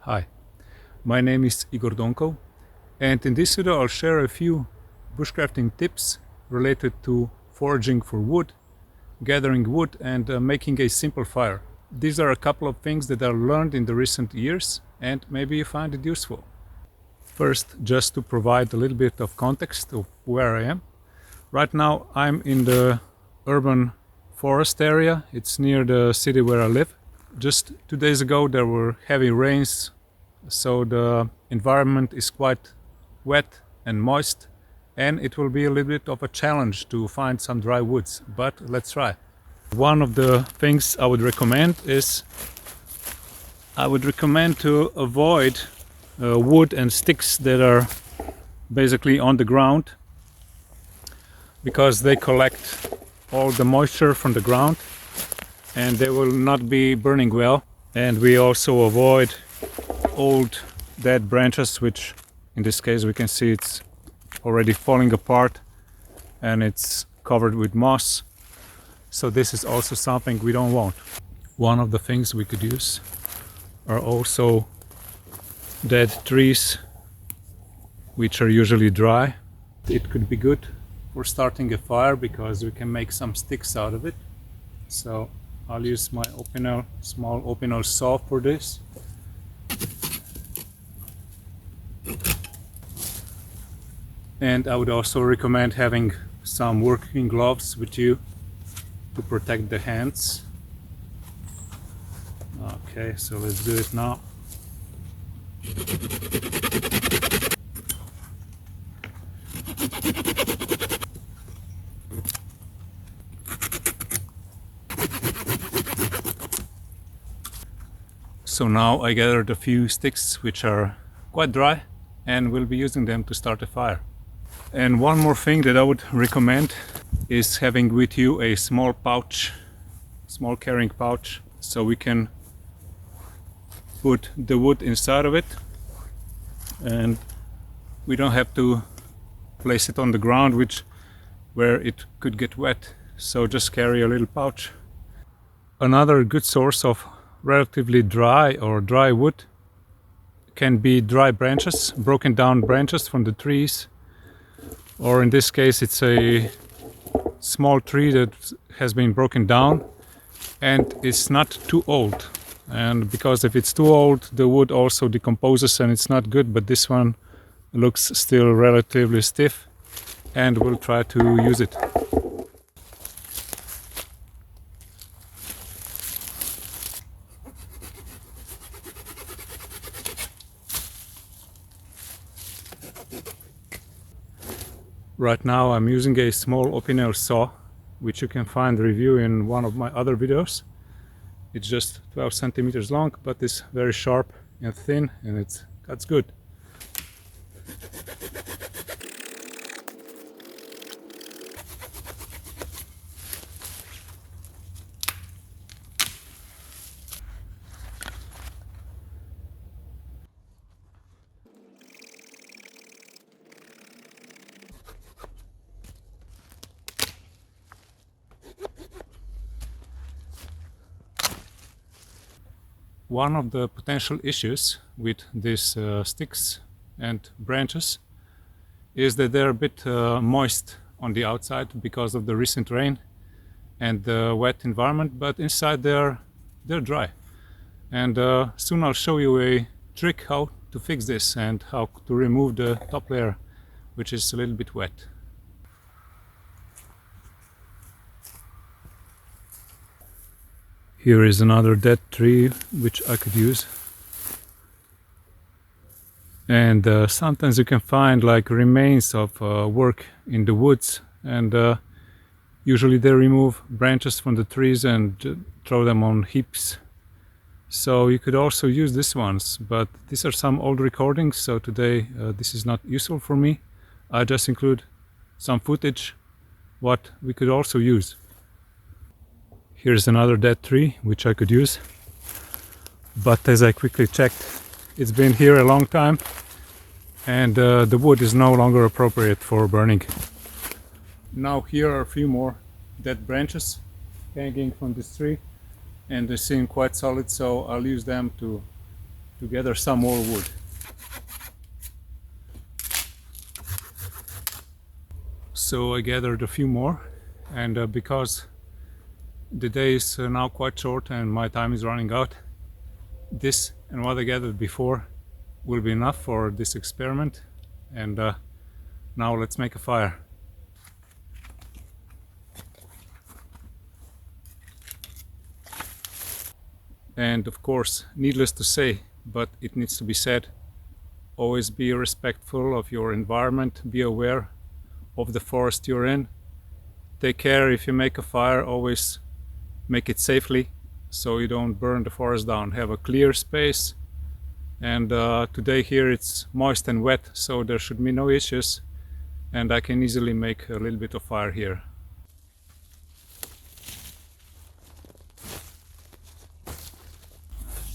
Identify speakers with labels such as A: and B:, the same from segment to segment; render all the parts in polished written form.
A: Hi, my name is Mr.Donkov, and in this video I'll share a few bushcrafting tips related to foraging for wood, gathering wood and making a simple fire. These are a couple of things that I learned in the recent years and maybe you find it useful. First, just to provide a little bit of context of where I am. Right now I'm in the urban forest area. It's near the city where I live. Just 2 days ago there were heavy rains, so the environment is quite wet and moist, and it will be a little bit of a challenge to find some dry woods, but let's try. One of the things I would recommend is to avoid wood and sticks that are basically on the ground, because they collect all the moisture from the ground and they will not be burning well. And we also avoid old dead branches, which in this case we can see it's already falling apart and it's covered with moss, so this is also something we don't want. One of the things we could use are also dead trees, which are usually dry. It could be good for starting a fire because we can make some sticks out of it. So I'll use my small open saw for this. And I would also recommend having some working gloves with you to protect the hands. Okay, so let's do it now. So now I gathered a few sticks which are quite dry and we'll be using them to start a fire. And one more thing that I would recommend is having with you a small carrying pouch, so we can put the wood inside of it and we don't have to place it on the ground where it could get wet, so just carry a little pouch. Another good source of relatively dry wood can be dry branches, broken down branches from the trees, or in this case it's a small tree that has been broken down and it's not too old, and because if it's too old the wood also decomposes and it's not good, but this one looks still relatively stiff and we'll try to use it. Right now I'm using a small open saw, which you can find review in one of my other videos. It's just 12 centimeters long, but it's very sharp and thin and it cuts good. One of the potential issues with these sticks and branches is that they're a bit moist on the outside because of the recent rain and the wet environment, but inside they're dry. And soon I'll show you a trick how to fix this and how to remove the top layer, which is a little bit wet. Here is another dead tree which I could use. And sometimes you can find like remains of work in the woods, and usually they remove branches from the trees and throw them on heaps. So you could also use these ones, but these are some old recordings, so today this is not useful for me. I just include some footage what we could also use. Here's another dead tree which I could use, but as I quickly checked, it's been here a long time and the wood is no longer appropriate for burning. Now here are a few more dead branches hanging from this tree and they seem quite solid, so I'll use them to to gather some more wood. So I gathered a few more, and because the day is now quite short and my time is running out, this and what I gathered before will be enough for this experiment. And now let's make a fire. And of course, needless to say, but it needs to be said, always be respectful of your environment, be aware of the forest you're in. Take care if you make a fire, always make it safely so you don't burn the forest down. Have a clear space, and today here it's moist and wet, so there should be no issues, and I can easily make a little bit of fire here.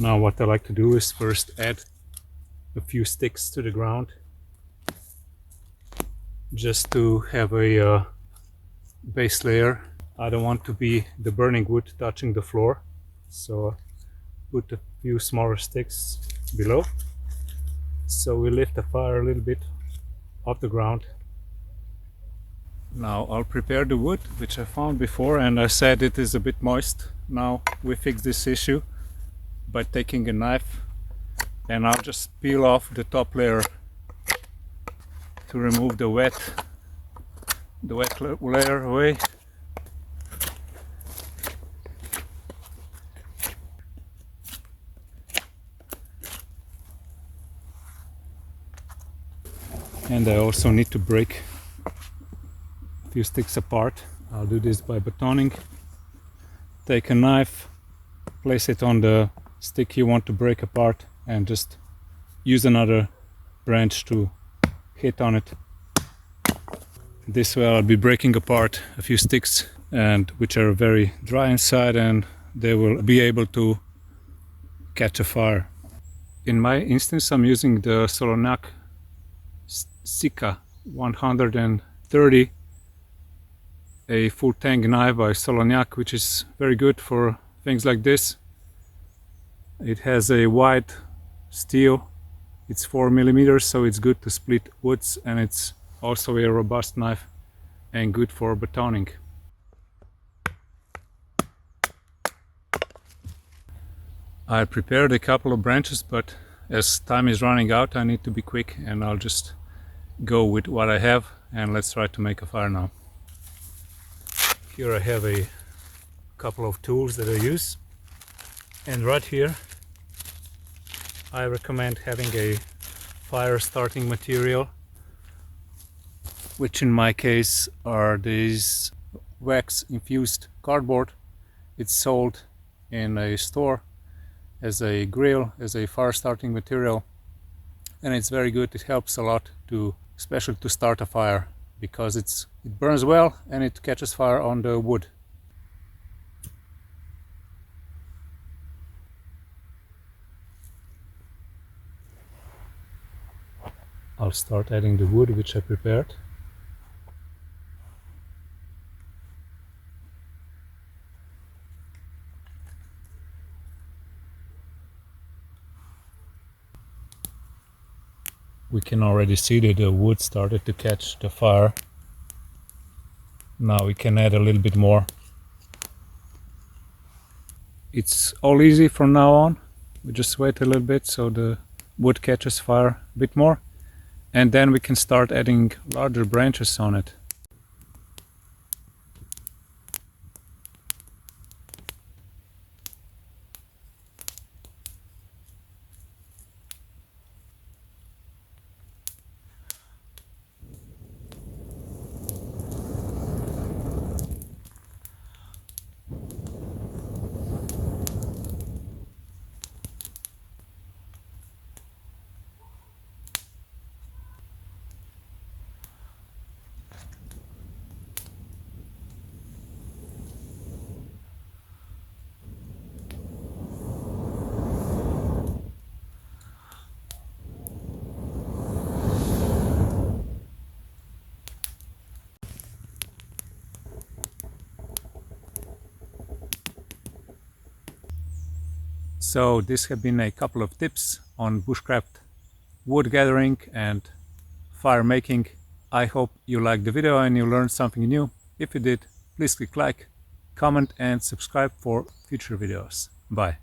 A: Now what I like to do is first add a few sticks to the ground, just to have a base layer. I don't want to be the burning wood touching the floor, so put a few smaller sticks below, so we lift the fire a little bit off the ground. Now I'll prepare the wood, which I found before, and I said it is a bit moist. Now we fix this issue by taking a knife, and I'll just peel off the top layer to remove the wet layer away. And I also need to break a few sticks apart. I'll do this by batoning. Take a knife, place it on the stick you want to break apart, and just use another branch to hit on it. This way I'll be breaking apart a few sticks, and which are very dry inside, and they will be able to catch a fire. In my instance, I'm using the Soloniak Sika 130, a full tang knife by Soloniak, which is very good for things like this. It has a wide steel, it's 4 millimeters, so it's good to split woods, and it's also a robust knife and good for batoning. I prepared a couple of branches, but as time is running out I need to be quick, and I'll just go with what I have, and let's try to make a fire now. Here I have a couple of tools that I use, and right here I recommend having a fire starting material, which in my case are these wax infused cardboard. It's sold in a store as a grill, as a fire starting material, and it's very good. It helps a lot to, especially to start a fire, because it burns well and it catches fire on the wood. I'll start adding the wood which I prepared. We can already see that the wood started to catch the fire. Now we can add a little bit more. It's all easy from now on. We just wait a little bit so the wood catches fire a bit more, and then we can start adding larger branches on it. So this have been a couple of tips on bushcraft, wood gathering and fire making. I hope you liked the video and you learned something new. If you did, please click like, comment and subscribe for future videos. Bye.